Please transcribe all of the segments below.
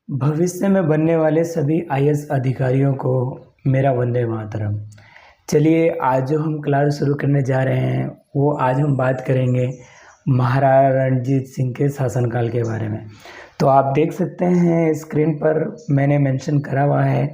भविष्य में बनने वाले सभी आईएएस अधिकारियों को मेरा वंदे मातरम। चलिए आज जो हम क्लास शुरू करने जा रहे हैं वो आज हम बात करेंगे महाराजा रणजीत सिंह के शासनकाल के बारे में। तो आप देख सकते हैं स्क्रीन पर मैंने मेंशन करा हुआ है।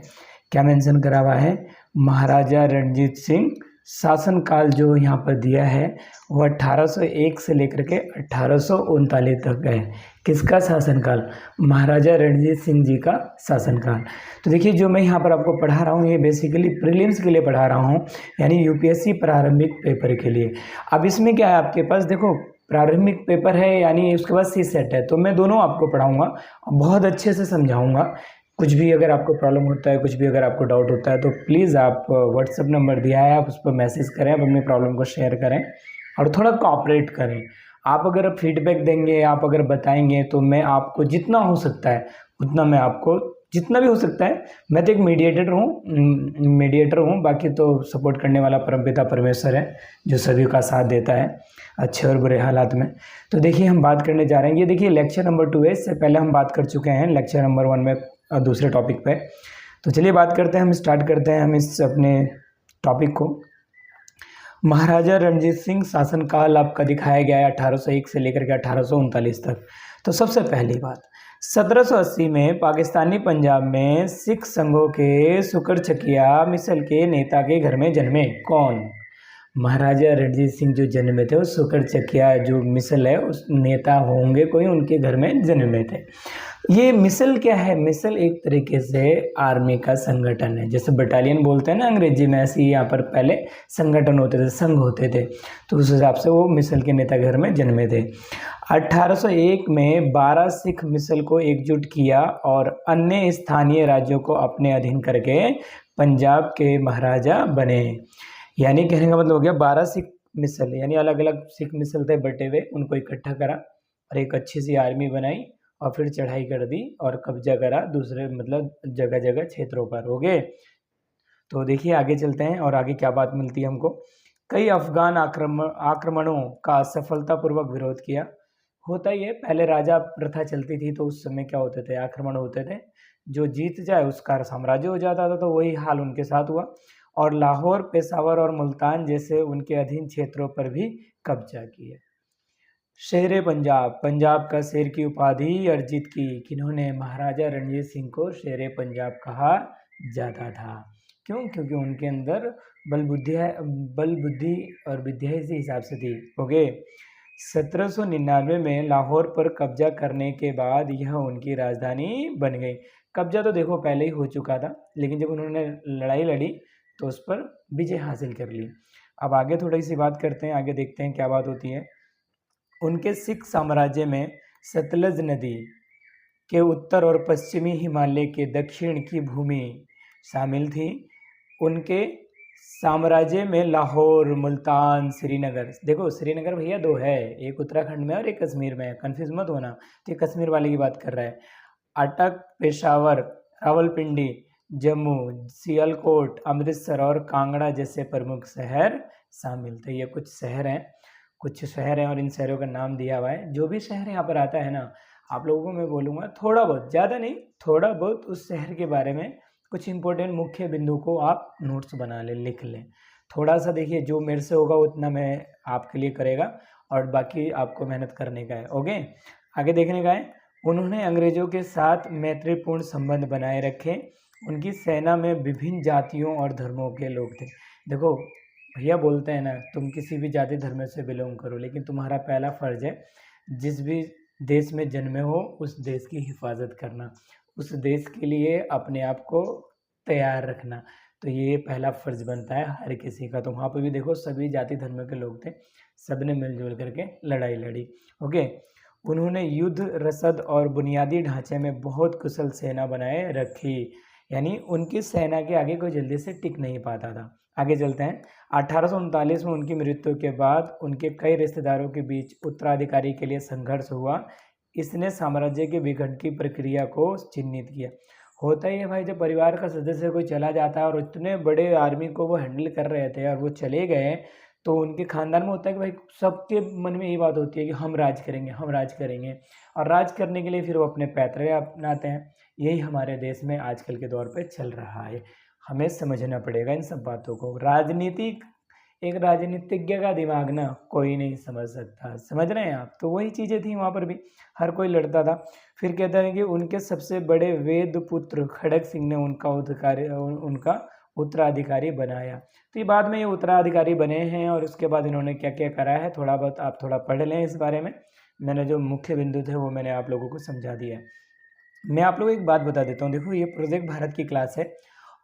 क्या मेंशन करा हुआ है? महाराजा रणजीत सिंह शासनकाल जो यहाँ पर दिया है वो 1801 से लेकर के 1839 तक है। किसका शासनकाल? महाराजा रणजीत सिंह जी का शासनकाल। तो देखिए जो मैं यहाँ पर आपको पढ़ा रहा हूँ ये बेसिकली प्रीलिम्स के लिए पढ़ा रहा हूँ, यानी यूपीएससी प्रारंभिक पेपर के लिए। अब इसमें क्या है आपके पास, देखो प्रारंभिक पेपर है यानी उसके बाद सी सेट है, तो मैं दोनों आपको पढ़ाऊँगा और बहुत अच्छे से समझाऊँगा। कुछ भी अगर आपको प्रॉब्लम होता है, कुछ भी अगर आपको डाउट होता है तो प्लीज़ आप व्हाट्सएप नंबर दिया है, आप उस पर मैसेज करें, आप अपनी प्रॉब्लम को शेयर करें और थोड़ा कोऑपरेट करें। आप अगर फीडबैक देंगे, आप अगर बताएंगे तो मैं आपको जितना हो सकता है उतना मैं आपको जितना भी हो सकता है, मैं तो एक मीडिएटर हूँ, बाकी तो सपोर्ट करने वाला परमपिता परमेश्वर है जो सभी का साथ देता है अच्छे और बुरे हालात में। तो देखिए हम बात करने जा रहे हैं, ये देखिए लेक्चर नंबर 2 है, इससे पहले हम बात कर चुके हैं लेक्चर नंबर 1 में दूसरे टॉपिक पे। तो चलिए बात करते हैं, हम स्टार्ट करते हैं हम इस अपने टॉपिक को। महाराजा रणजीत सिंह शासनकाल आपका दिखाया गया है 1801 से लेकर के 1839 तक। तो सबसे पहली बात, 1780 में पाकिस्तानी पंजाब में सिख संघों के सुकरचकिया मिसल के नेता के घर में जन्मे। कौन? महाराजा रणजीत सिंह जो जन्मे थे वो सुकरचकिया जो मिसल है उस नेता होंगे कोई, उनके घर में जन्मे थे। ये मिसल क्या है? मिसल एक तरीके से आर्मी का संगठन है, जैसे बटालियन बोलते हैं ना अंग्रेजी में, ऐसे ही यहाँ पर पहले संगठन होते थे, संघ होते थे, तो उस हिसाब से वो मिसल के नेता घर में जन्मे थे। 1801 में 12 सिख मिसल को एकजुट किया और अन्य स्थानीय राज्यों को अपने अधीन करके पंजाब के महाराजा बने। यानी कहने का मतलब हो गया 12 सिख मिसल, यानी अलग अलग सिख मिसल थे बटे हुए, उनको इकट्ठा करा और एक अच्छी सी आर्मी बनाई और फिर चढ़ाई कर दी और कब्जा करा दूसरे मतलब जगह जगह क्षेत्रों पर। हो गए। तो देखिए आगे चलते हैं और आगे क्या बात मिलती है हमको। कई अफगान आक्रमणों का सफलतापूर्वक विरोध किया। होता ही है, पहले राजा प्रथा चलती थी तो उस समय क्या होते थे, आक्रमण होते थे, जो जीत जाए उसका साम्राज्य हो जाता था, तो वही हाल उनके साथ हुआ और लाहौर, पेशावर और मुल्तान जैसे उनके अधीन क्षेत्रों पर भी कब्जा किया। शेर पंजाब, पंजाब का शेर की उपाधि अर्जित की। किन्होंने? महाराजा रणजीत सिंह को शेर पंजाब कहा जाता था। क्यों? क्योंकि उनके अंदर बल बुद्धि और विद्या इसी हिसाब से थी। हो गए। 1799 में लाहौर पर कब्जा करने के बाद यह उनकी राजधानी बन गई। कब्जा तो देखो पहले ही हो चुका था, लेकिन जब उन्होंने लड़ाई लड़ी तो उस पर विजय हासिल कर ली। अब आगे थोड़ी सी बात करते हैं, आगे देखते हैं क्या बात होती है। उनके सिख साम्राज्य में सतलज नदी के उत्तर और पश्चिमी हिमालय के दक्षिण की भूमि शामिल थी। उनके साम्राज्य में लाहौर, मुल्तान, श्रीनगर, देखो श्रीनगर भैया 2 है, एक उत्तराखंड में और एक कश्मीर में है, कन्फ्यूज मत होना, तो ये कश्मीर वाले की बात कर रहा है। अटक, पेशावर, रावलपिंडी, जम्मू, सियालकोट, अमृतसर और कांगड़ा जैसे प्रमुख शहर शामिल थे। ये कुछ शहर हैं और इन शहरों का नाम दिया हुआ है। जो भी शहर यहाँ पर आता है ना, आप लोगों को मैं बोलूँगा थोड़ा बहुत, ज़्यादा नहीं, थोड़ा बहुत उस शहर के बारे में कुछ इंपॉर्टेंट मुख्य बिंदु को आप नोट्स बना लें, लिख लें। थोड़ा सा देखिए, जो मेरे से होगा उतना मैं आपके लिए करेगा और बाकी आपको मेहनत करने का है। ओके, आगे देखने का है। उन्होंने अंग्रेजों के साथ मैत्रीपूर्ण संबंध बनाए रखे। उनकी सेना में विभिन्न जातियों और धर्मों के लोग थे। देखो भैया बोलते हैं ना, तुम किसी भी जाति धर्म से बिलोंग करो, लेकिन तुम्हारा पहला फर्ज है जिस भी देश में जन्मे हो उस देश की हिफाजत करना, उस देश के लिए अपने आप को तैयार रखना। तो ये पहला फर्ज बनता है हर किसी का। तो वहाँ पे भी देखो सभी जाति धर्म के लोग थे, सब ने मिलजुल करके लड़ाई लड़ी। ओके। उन्होंने युद्ध, रसद और बुनियादी ढांचे में बहुत कुशल सेना बनाए रखी, यानी उनकी सेना के आगे कोई जल्दी से टिक नहीं पाता था। आगे चलते हैं। 1839 में उनकी मृत्यु के बाद उनके कई रिश्तेदारों के बीच उत्तराधिकारी के लिए संघर्ष हुआ। इसने साम्राज्य के विघटन की प्रक्रिया को चिन्हित किया। होता ही है भाई, जब परिवार का सदस्य कोई चला जाता है और इतने बड़े आर्मी को वो हैंडल कर रहे थे और वो चले गए, तो उनके ख़ानदान में होता है कि भाई सबके मन में यही बात होती है कि हम राज करेंगे, हम राज करेंगे, और राज करने के लिए फिर वो अपने पैतरे अपनाते हैं। यही हमारे देश में आजकल के दौर पे चल रहा है। हमें समझना पड़ेगा इन सब बातों को। एक राजनीतिज्ञ का दिमाग ना कोई नहीं समझ सकता, समझ रहे हैं आप? तो वही चीज़ें थी वहाँ पर भी, हर कोई लड़ता था। फिर कहते हैं कि उनके सबसे बड़े वेद पुत्र खड़ग सिंह ने उनका उत्तराधिकारी बनाया। तो ये बाद में ये उत्तराधिकारी बने हैं, और उसके बाद इन्होंने क्या क्या करा है थोड़ा बहुत आप थोड़ा पढ़ लें इस बारे में। मैंने जो मुख्य बिंदु थे वो मैंने आप लोगों को समझा दिया है। मैं आप लोगों को एक बात बता देता हूँ। देखो, ये प्रोजेक्ट भारत की क्लास है,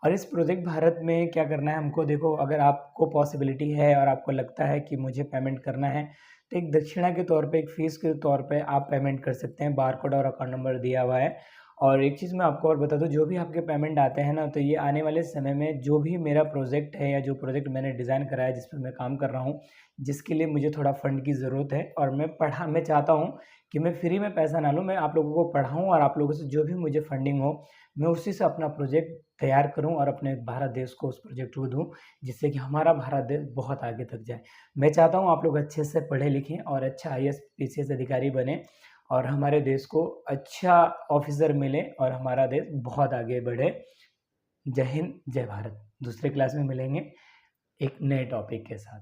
और इस प्रोजेक्ट भारत में क्या करना है हमको। देखो, अगर आपको पॉसिबिलिटी है और आपको लगता है कि मुझे पेमेंट करना है, तो एक दक्षिणा के तौर पे, एक फ़ीस के तौर पे आप पेमेंट कर सकते हैं। बारकोड और अकाउंट नंबर दिया हुआ है। और एक चीज़ मैं आपको और बता दूँ, जो भी आपके पेमेंट आते हैं ना, तो ये आने वाले समय में जो भी मेरा प्रोजेक्ट है या जो प्रोजेक्ट मैंने डिज़ाइन करा है, जिस पर मैं काम कर रहा हूँ, जिसके लिए मुझे थोड़ा फंड की ज़रूरत है, और मैं चाहता हूँ कि मैं फ्री में पैसा ना लूँ, मैं आप लोगों को पढ़ाऊँ, और आप लोगों से जो भी मुझे फंडिंग हो, मैं उसी से अपना प्रोजेक्ट तैयार करूँ और अपने भारत देश को उस प्रोजेक्ट को दूँ, जिससे कि हमारा भारत देश बहुत आगे तक जाए। मैं चाहता हूँ आप लोग अच्छे से पढ़ें लिखें और अच्छा आईएएस पीसीएस अधिकारी बने, और हमारे देश को अच्छा ऑफिसर मिले, और हमारा देश बहुत आगे बढ़े। जय हिंद, जय भारत। दूसरे क्लास में मिलेंगे एक नए टॉपिक के साथ।